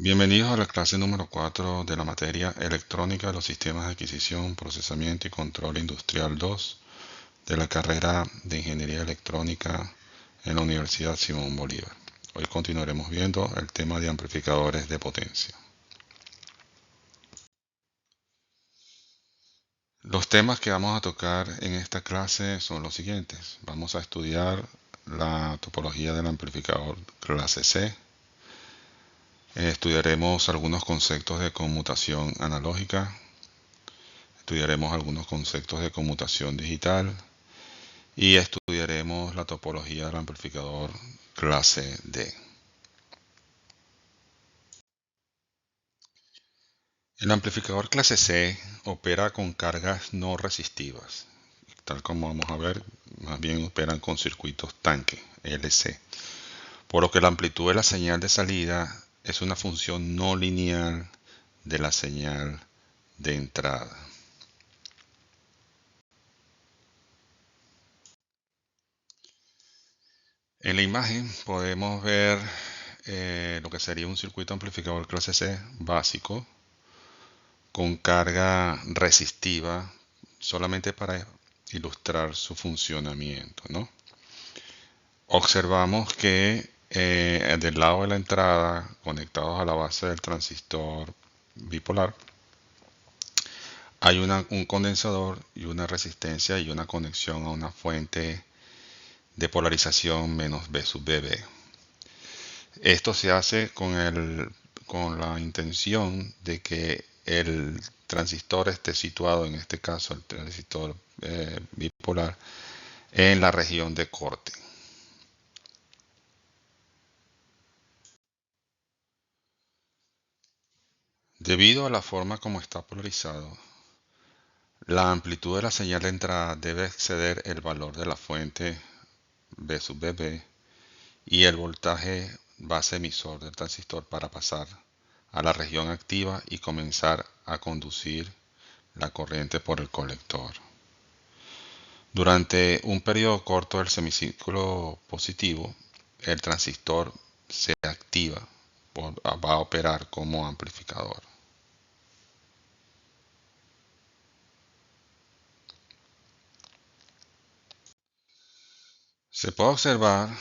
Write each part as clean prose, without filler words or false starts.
Bienvenidos a la clase número 4 de la materia Electrónica de los Sistemas de Adquisición, Procesamiento y Control Industrial 2 de la carrera de Ingeniería Electrónica en la Universidad Simón Bolívar. Hoy continuaremos viendo el tema de amplificadores de potencia. Los temas que vamos a tocar en esta clase son los siguientes. Vamos a estudiar la topología del amplificador clase C. Estudiaremos algunos conceptos de conmutación analógica. Estudiaremos algunos conceptos de conmutación digital y estudiaremos la topología del amplificador clase D. El amplificador clase C opera con cargas no resistivas, tal como vamos a ver, más bien operan con circuitos tanque, LC, por lo que la amplitud de la señal de salida es una función no lineal de la señal de entrada. En la imagen podemos ver lo que sería un circuito amplificador clase C básico con carga resistiva solamente para ilustrar su funcionamiento, ¿no? Observamos que del lado de la entrada, conectados a la base del transistor bipolar, hay un condensador y una resistencia y una conexión a una fuente de polarización menos B sub BB. Esto se hace con la intención de que el transistor esté situado, en este caso el transistor bipolar, en la región de corte. Debido a la forma como está polarizado, la amplitud de la señal de entrada debe exceder el valor de la fuente B sub BB y el voltaje base emisor del transistor para pasar a la región activa y comenzar a conducir la corriente por el colector. Durante un periodo corto del semiciclo positivo, el transistor se activa, va a operar como amplificador. Se puede observar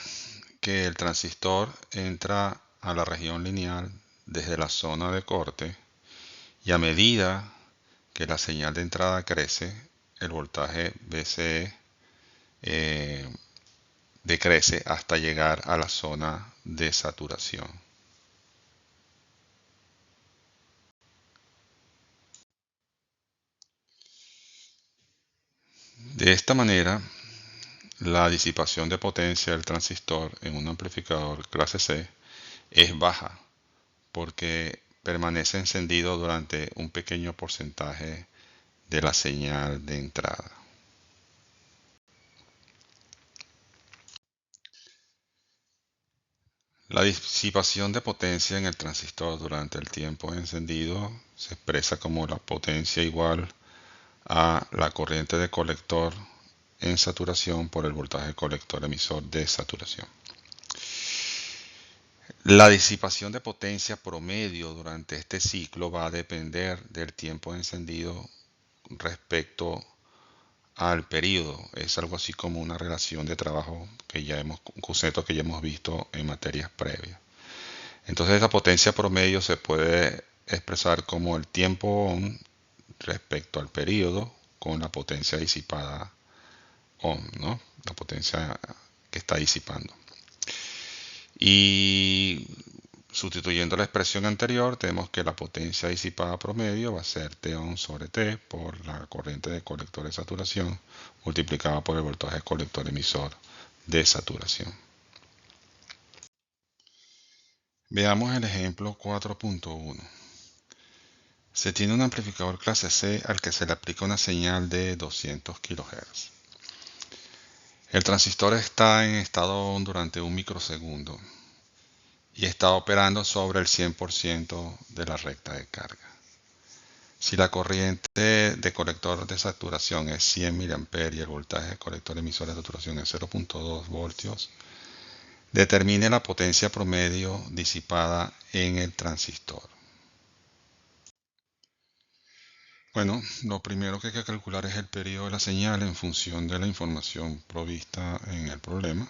que el transistor entra a la región lineal desde la zona de corte y a medida que la señal de entrada crece, el voltaje VCE decrece hasta llegar a la zona de saturación. De esta manera, la disipación de potencia del transistor en un amplificador clase C es baja porque permanece encendido durante un pequeño porcentaje de la señal de entrada. La disipación de potencia en el transistor durante el tiempo encendido se expresa como la potencia igual a la corriente de colector en saturación por el voltaje colector emisor de saturación. La disipación de potencia promedio durante este ciclo va a depender del tiempo encendido respecto al periodo. Es algo así como una relación de trabajo un concepto que ya hemos visto en materias previas. Entonces esa potencia promedio se puede expresar como el tiempo on respecto al periodo con la potencia disipada on, ¿no? La potencia que está disipando. Y sustituyendo la expresión anterior, tenemos que la potencia disipada promedio va a ser T on sobre T por la corriente de colector de saturación multiplicada por el voltaje colector emisor de saturación. Veamos el ejemplo 4.1. Se tiene un amplificador clase C al que se le aplica una señal de 200 kHz. El transistor está en estado on durante un microsegundo y está operando sobre el 100% de la recta de carga. Si la corriente de colector de saturación es 100 mA y el voltaje de colector emisor de saturación es 0.2 voltios, Determine la potencia promedio disipada en el transistor. Bueno, lo primero que hay que calcular es el periodo de la señal en función de la información provista en el problema.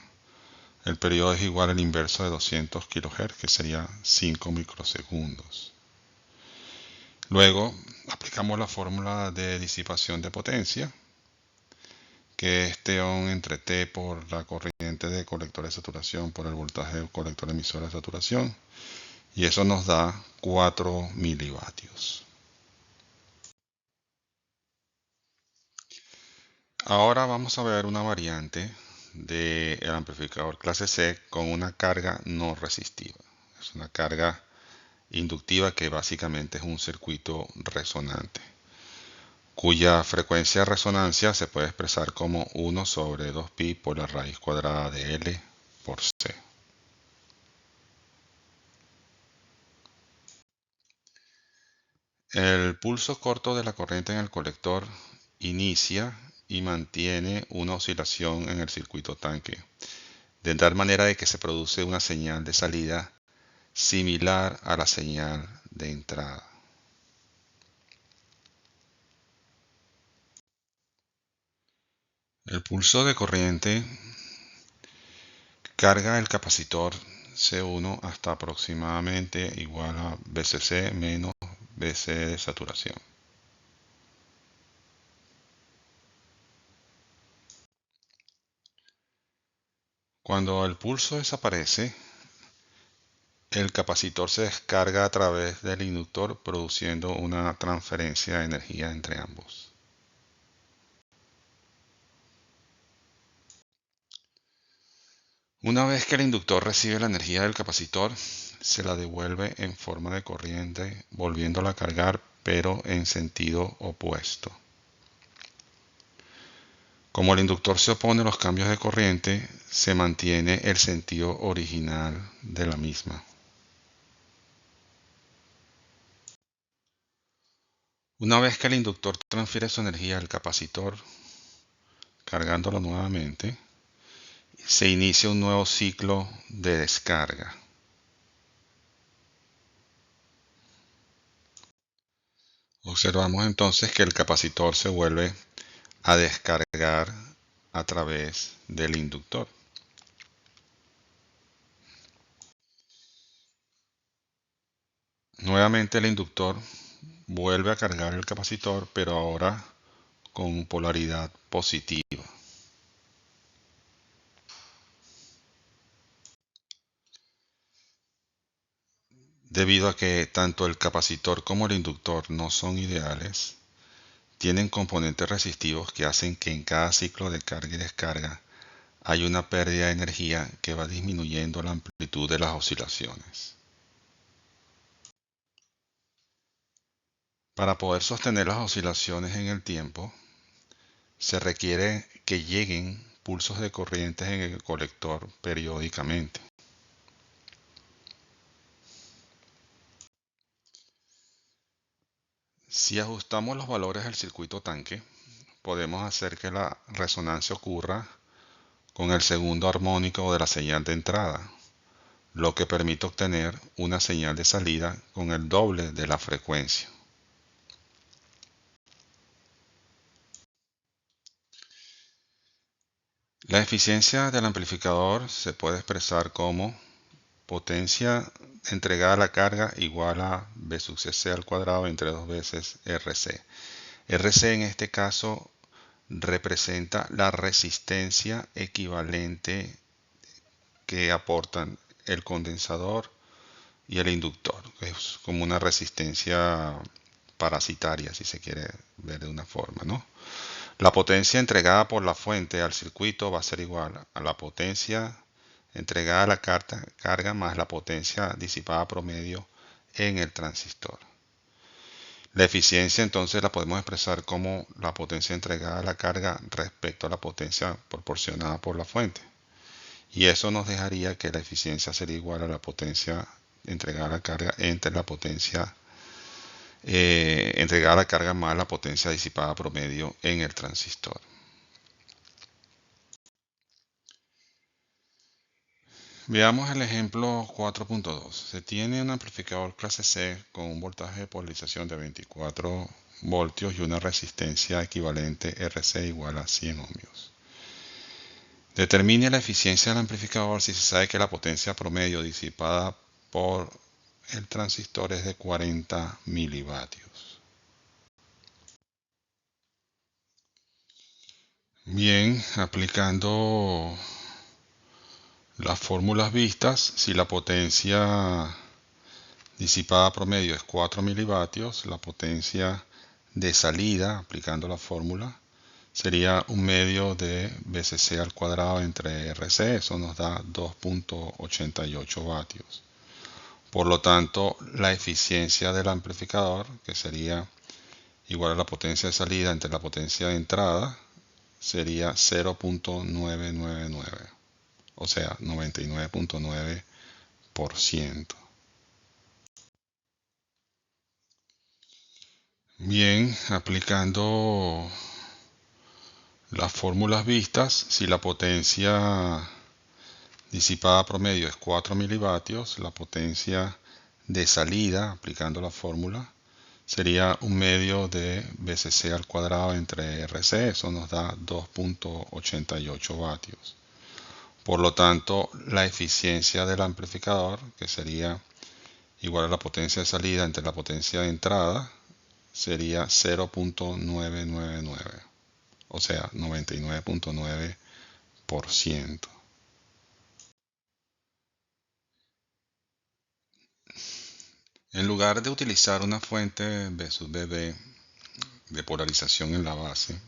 El periodo es igual al inverso de 200 kHz, que sería 5 microsegundos. Luego, aplicamos la fórmula de disipación de potencia, que es T-on entre T por la corriente de colector de saturación por el voltaje del colector emisor de saturación, y eso nos da 4 milivatios. Ahora vamos a ver una variante del amplificador clase C con una carga no resistiva. Es una carga inductiva que básicamente es un circuito resonante, cuya frecuencia de resonancia se puede expresar como 1 sobre 2pi por la raíz cuadrada de L por C. El pulso corto de la corriente en el colector inicia y mantiene una oscilación en el circuito tanque, de tal manera de que se produce una señal de salida similar a la señal de entrada. El pulso de corriente carga el capacitor C1 hasta aproximadamente igual a VCC menos VC de saturación. Cuando el pulso desaparece, el capacitor se descarga a través del inductor, produciendo una transferencia de energía entre ambos. Una vez que el inductor recibe la energía del capacitor, se la devuelve en forma de corriente, volviéndola a cargar, pero en sentido opuesto. Como el inductor se opone a los cambios de corriente, se mantiene el sentido original de la misma. Una vez que el inductor transfiere su energía al capacitor, cargándolo nuevamente, se inicia un nuevo ciclo de descarga. Observamos entonces que el capacitor se vuelve a descargar a través del inductor. Nuevamente el inductor vuelve a cargar el capacitor, pero ahora con polaridad positiva. Debido a que tanto el capacitor como el inductor no son ideales, tienen componentes resistivos que hacen que en cada ciclo de carga y descarga hay una pérdida de energía que va disminuyendo la amplitud de las oscilaciones. Para poder sostener las oscilaciones en el tiempo, se requiere que lleguen pulsos de corrientes en el colector periódicamente. Si ajustamos los valores del circuito tanque, podemos hacer que la resonancia ocurra con el segundo armónico de la señal de entrada, lo que permite obtener una señal de salida con el doble de la frecuencia. La eficiencia del amplificador se puede expresar como potencia entregada a la carga igual a B sub C al cuadrado entre 2 veces RC. RC en este caso representa la resistencia equivalente que aportan el condensador y el inductor. Es como una resistencia parasitaria, si se quiere ver de una forma, ¿no? La potencia entregada por la fuente al circuito va a ser igual a la potencia entregada a la carga más la potencia disipada promedio en el transistor. La eficiencia entonces la podemos expresar como la potencia entregada a la carga respecto a la potencia proporcionada por la fuente. Y eso nos dejaría que la eficiencia sería igual a la potencia entregada a la carga entre la potencia entregada a la carga más la potencia disipada promedio en el transistor. Veamos el ejemplo 4.2. Se tiene un amplificador clase C con un voltaje de polarización de 24 voltios y una resistencia equivalente RC igual a 100 ohmios. Determine la eficiencia del amplificador si se sabe que la potencia promedio disipada por el transistor es de 40 milivatios. Bien, aplicando las fórmulas vistas, si la potencia disipada promedio es 4 milivatios, la potencia de salida, aplicando la fórmula, sería un medio de BCC al cuadrado entre RC, eso nos da 2.88 vatios. Por lo tanto, la eficiencia del amplificador, que sería igual a la potencia de salida entre la potencia de entrada, sería 0.999, o sea, 99.9%. Bien, aplicando las fórmulas vistas, si la potencia disipada promedio es 4 milivatios, la potencia de salida, aplicando la fórmula, sería un medio de BCC al cuadrado entre RC, eso nos da 2.88 vatios. Por lo tanto, la eficiencia del amplificador, que sería igual a la potencia de salida entre la potencia de entrada, sería 0.999, o sea, 99.9%. En lugar de utilizar una fuente B sub BB de polarización en la base,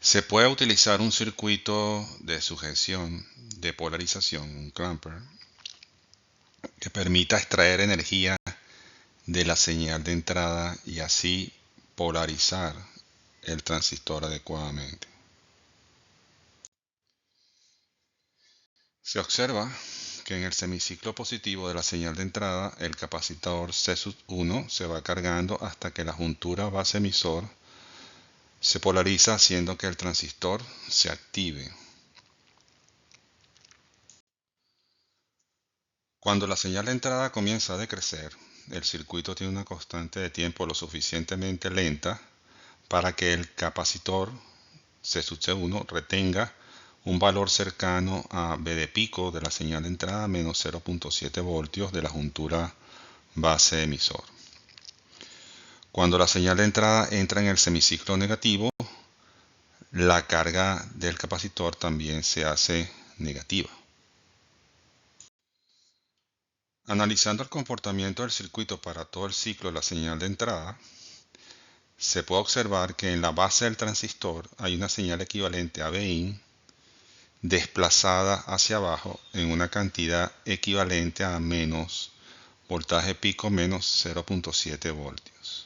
se puede utilizar un circuito de sujeción de polarización, un clamper, que permita extraer energía de la señal de entrada y así polarizar el transistor adecuadamente. Se observa que en el semiciclo positivo de la señal de entrada, el capacitor C1 se va cargando hasta que la juntura base emisor se polariza, haciendo que el transistor se active. Cuando la señal de entrada comienza a decrecer, el circuito tiene una constante de tiempo lo suficientemente lenta para que el capacitor C1 retenga un valor cercano a B de pico de la señal de entrada menos 0.7 voltios de la juntura base emisor. Cuando la señal de entrada entra en el semiciclo negativo, la carga del capacitor también se hace negativa. Analizando el comportamiento del circuito para todo el ciclo de la señal de entrada, se puede observar que en la base del transistor hay una señal equivalente a Bin desplazada hacia abajo en una cantidad equivalente a menos voltaje pico menos 0.7 voltios.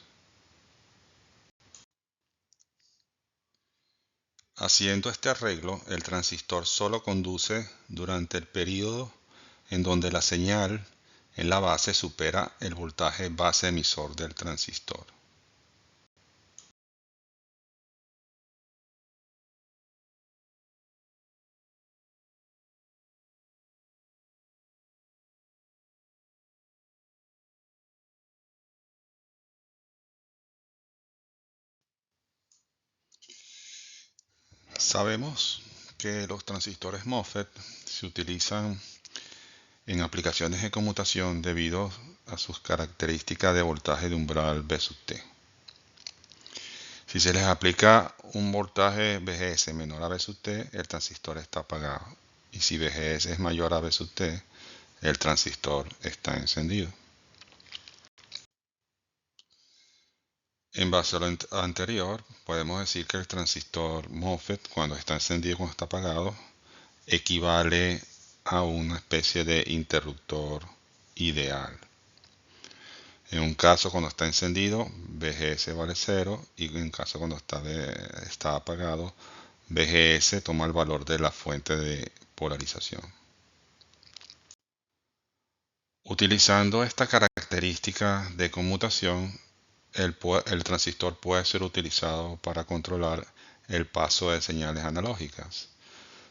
Haciendo este arreglo, el transistor solo conduce durante el periodo en donde la señal en la base supera el voltaje base emisor del transistor. Sabemos que los transistores MOSFET se utilizan en aplicaciones de conmutación debido a sus características de voltaje de umbral B sub T. Si se les aplica un voltaje VGS menor a B sub T, el transistor está apagado. Y si VGS es mayor a B sub T, el transistor está encendido. En base a lo anterior, podemos decir que el transistor MOSFET, cuando está encendido y cuando está apagado, equivale a una especie de interruptor ideal. En un caso cuando está encendido, VGS vale 0 y en caso cuando está apagado, VGS toma el valor de la fuente de polarización. Utilizando esta característica de conmutación, el transistor puede ser utilizado para controlar el paso de señales analógicas.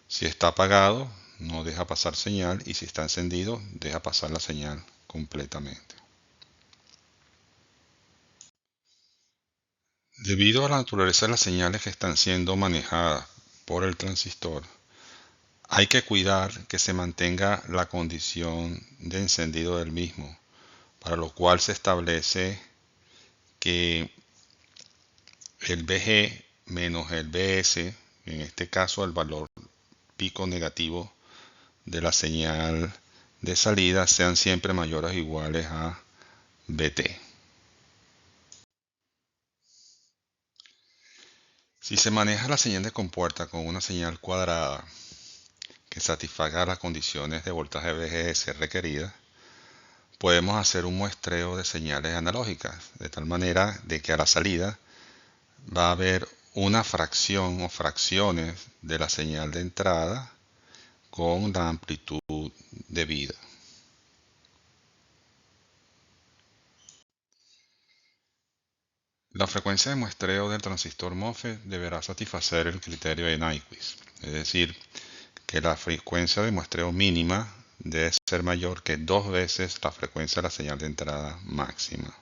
Si está apagado, no deja pasar señal, y si está encendido, deja pasar la señal completamente. Debido a la naturaleza de las señales que están siendo manejadas por el transistor, hay que cuidar que se mantenga la condición de encendido del mismo, para lo cual se establece que el VG menos el VS, en este caso el valor pico negativo de la señal de salida, sean siempre mayores o iguales a VT. Si se maneja la señal de compuerta con una señal cuadrada que satisfaga las condiciones de voltaje VGS requeridas, podemos hacer un muestreo de señales analógicas, de tal manera de que a la salida va a haber una fracción o fracciones de la señal de entrada con la amplitud debida. La frecuencia de muestreo del transistor MOSFET deberá satisfacer el criterio de Nyquist, es decir, que la frecuencia de muestreo mínima debe ser mayor que 2 veces la frecuencia de la señal de entrada máxima.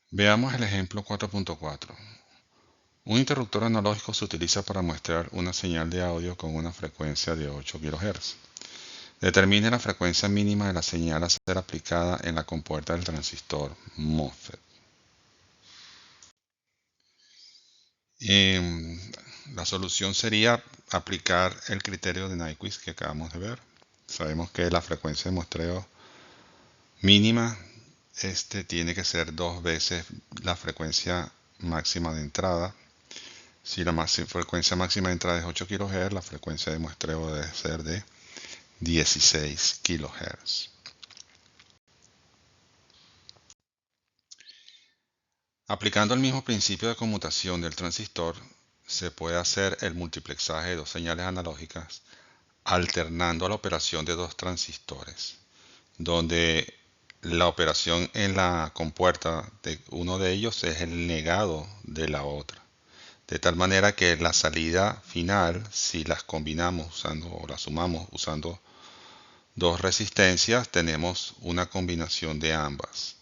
Veamos el ejemplo 4.4. Un interruptor analógico se utiliza para muestrear una señal de audio con una frecuencia de 8 kHz. Determine la frecuencia mínima de la señal a ser aplicada en la compuerta del transistor MOSFET. La solución sería aplicar el criterio de Nyquist que acabamos de ver. Sabemos que la frecuencia de muestreo mínima tiene que ser 2 veces la frecuencia máxima de entrada. Si la frecuencia máxima de entrada es 8 kHz, la frecuencia de muestreo debe ser de 16 kHz. Aplicando el mismo principio de conmutación del transistor, se puede hacer el multiplexaje de dos señales analógicas alternando la operación de dos transistores, donde la operación en la compuerta de uno de ellos es el negado de la otra. De tal manera que la salida final, si las combinamos usando o las sumamos usando dos resistencias, tenemos una combinación de ambas,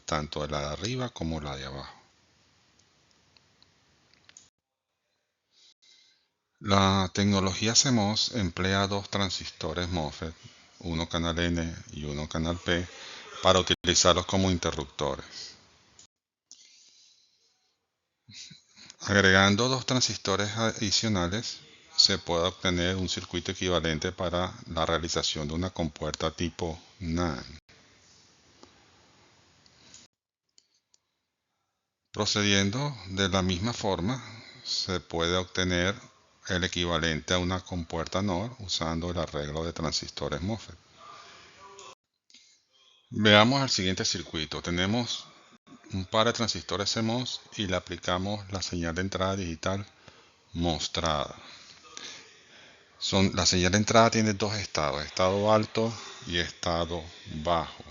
tanto la de arriba como la de abajo. La tecnología CMOS emplea dos transistores MOSFET, uno canal N y uno canal P, para utilizarlos como interruptores. Agregando dos transistores adicionales, se puede obtener un circuito equivalente para la realización de una compuerta tipo NAND. Procediendo de la misma forma, se puede obtener el equivalente a una compuerta NOR usando el arreglo de transistores MOSFET. Veamos el siguiente circuito. Tenemos un par de transistores CMOS y le aplicamos la señal de entrada digital mostrada. La señal de entrada tiene dos estados, estado alto y estado bajo.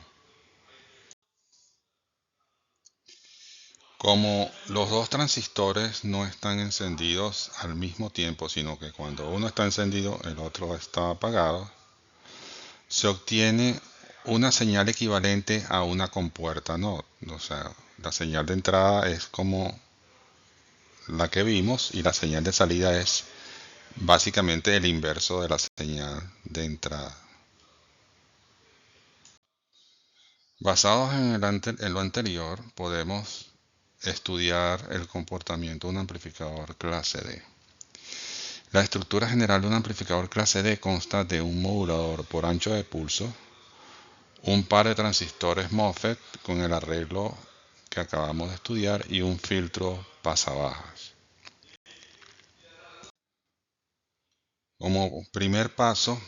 Como los dos transistores no están encendidos al mismo tiempo, sino que cuando uno está encendido el otro está apagado, se obtiene una señal equivalente a una compuerta NOT. O sea, la señal de entrada es como la que vimos y la señal de salida es básicamente el inverso de la señal de entrada. Basados en lo anterior, podemos estudiar el comportamiento de un amplificador clase D. La estructura general de un amplificador clase D consta de un modulador por ancho de pulso, un par de transistores MOSFET con el arreglo que acabamos de estudiar y un filtro pasabajas. Como primer paso,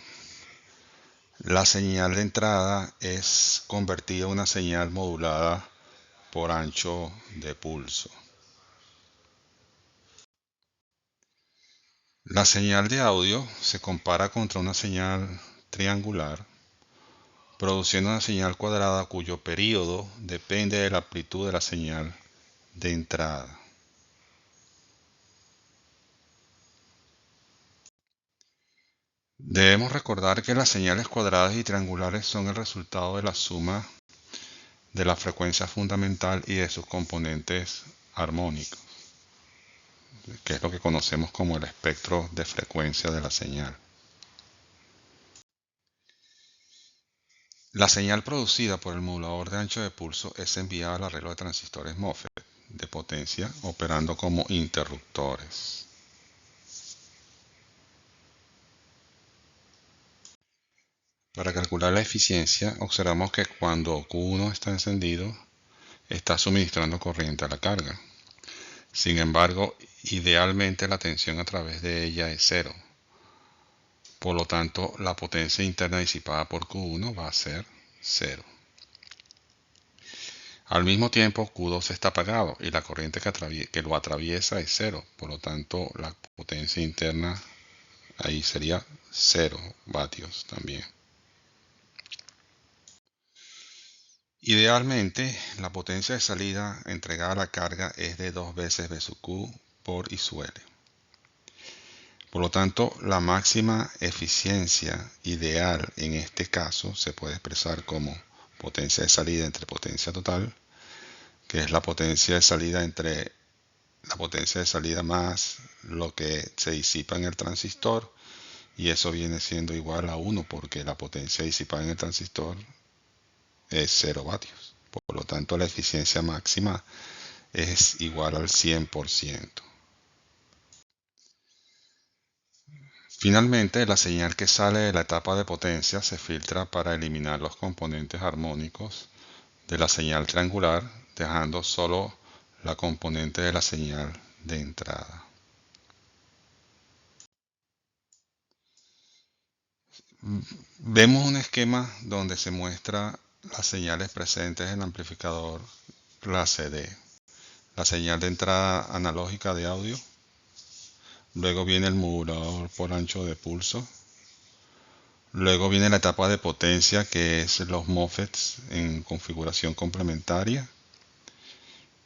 la señal de entrada es convertida en una señal modulada por ancho de pulso. La señal de audio se compara contra una señal triangular, produciendo una señal cuadrada cuyo período depende de la amplitud de la señal de entrada. Debemos recordar que las señales cuadradas y triangulares son el resultado de la suma de la frecuencia fundamental y de sus componentes armónicos, que es lo que conocemos como el espectro de frecuencia de la señal. La señal producida por el modulador de ancho de pulso es enviada al arreglo de transistores MOSFET de potencia operando como interruptores. Para calcular la eficiencia, observamos que cuando Q1 está encendido, está suministrando corriente a la carga. Sin embargo, idealmente la tensión a través de ella es cero. Por lo tanto, la potencia interna disipada por Q1 va a ser cero. Al mismo tiempo, Q2 está apagado y la corriente que lo atraviesa es cero. Por lo tanto, la potencia interna ahí sería 0 vatios también. Idealmente, la potencia de salida entregada a la carga es de 2 veces V sub Q por I sub L. Por lo tanto, la máxima eficiencia ideal en este caso se puede expresar como potencia de salida entre potencia total, que es la potencia de salida entre la potencia de salida más lo que se disipa en el transistor, y eso viene siendo igual a 1 porque la potencia disipada en el transistor es 0 vatios. Por lo tanto, la eficiencia máxima es igual al 100%. Finalmente, la señal que sale de la etapa de potencia se filtra para eliminar los componentes armónicos de la señal triangular, dejando solo la componente de la señal de entrada. Vemos un esquema donde se muestra las señales presentes en el amplificador clase D. La señal de entrada analógica de audio, luego viene el modulador por ancho de pulso, luego viene la etapa de potencia, que es los MOSFETs en configuración complementaria,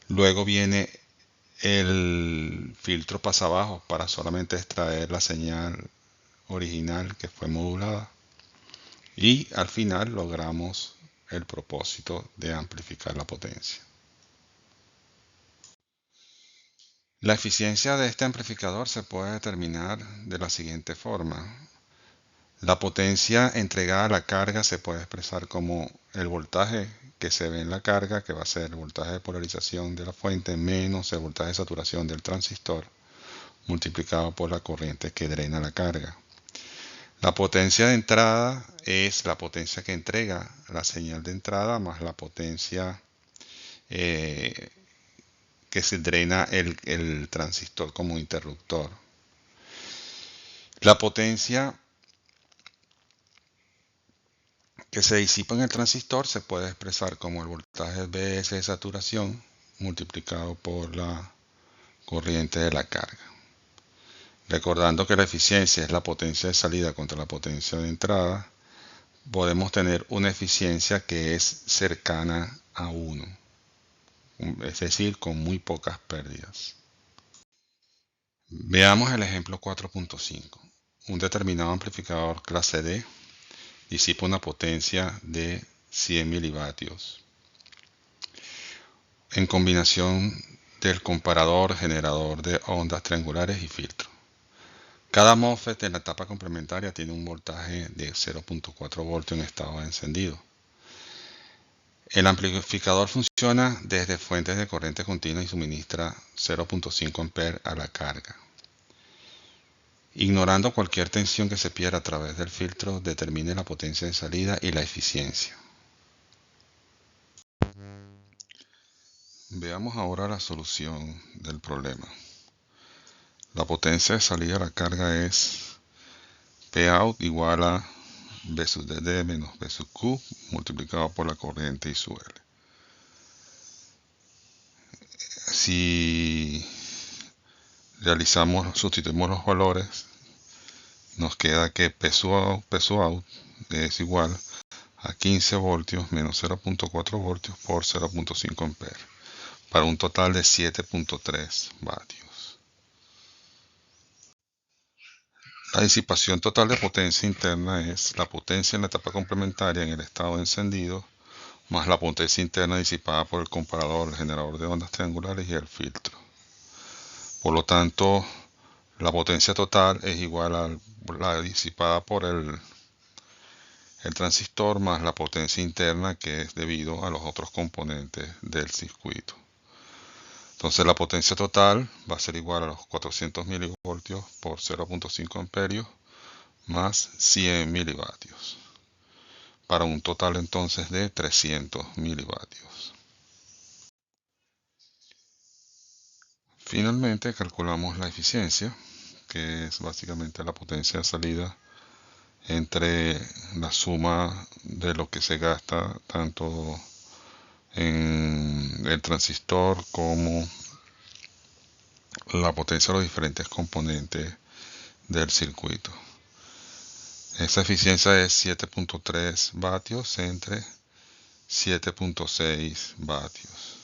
luego viene el filtro pasabajo para solamente extraer la señal original que fue modulada, y al final logramos el propósito de amplificar la potencia. La eficiencia de este amplificador se puede determinar de la siguiente forma. La potencia entregada a la carga se puede expresar como el voltaje que se ve en la carga, que va a ser el voltaje de polarización de la fuente menos el voltaje de saturación del transistor, multiplicado por la corriente que drena la carga. La potencia de entrada es la potencia que entrega la señal de entrada más la potencia que se drena el transistor como interruptor. La potencia que se disipa en el transistor se puede expresar como el voltaje Vs de saturación multiplicado por la corriente de la carga. Recordando que la eficiencia es la potencia de salida contra la potencia de entrada, podemos tener una eficiencia que es cercana a 1, es decir, con muy pocas pérdidas. Veamos el ejemplo 4.5. Un determinado amplificador clase D disipa una potencia de 100 milivatios en combinación del comparador, generador de ondas triangulares y filtro. Cada MOSFET en la etapa complementaria tiene un voltaje de 0.4 voltios en estado de encendido. El amplificador funciona desde fuentes de corriente continua y suministra 0.5 A a la carga. Ignorando cualquier tensión que se pierda a través del filtro, determine la potencia de salida y la eficiencia. Veamos ahora la solución del problema. La potencia de salida a la carga es Pout igual a V sub dd menos V sub Q multiplicado por la corriente I sub L. Si sustituimos los valores, nos queda que P sub out es igual a 15 voltios menos 0.4 voltios por 0.5 amperes, para un total de 7.3 vatios. La disipación total de potencia interna es la potencia en la etapa complementaria en el estado de encendido más la potencia interna disipada por el comparador, el generador de ondas triangulares y el filtro. Por lo tanto, la potencia total es igual a la disipada por el transistor más la potencia interna, que es debido a los otros componentes del circuito. Entonces la potencia total va a ser igual a los 400 milivoltios por 0.5 amperios más 100 milivatios, para un total entonces de 300 milivatios. Finalmente calculamos la eficiencia, que es básicamente la potencia de salida entre la suma de lo que se gasta tanto en el transistor como la potencia de los diferentes componentes del circuito. Esa eficiencia es 7.3 vatios entre 7.6 vatios,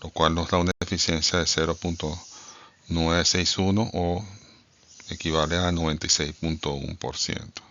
lo cual nos da una eficiencia de 0.961 o equivale a 96.1%.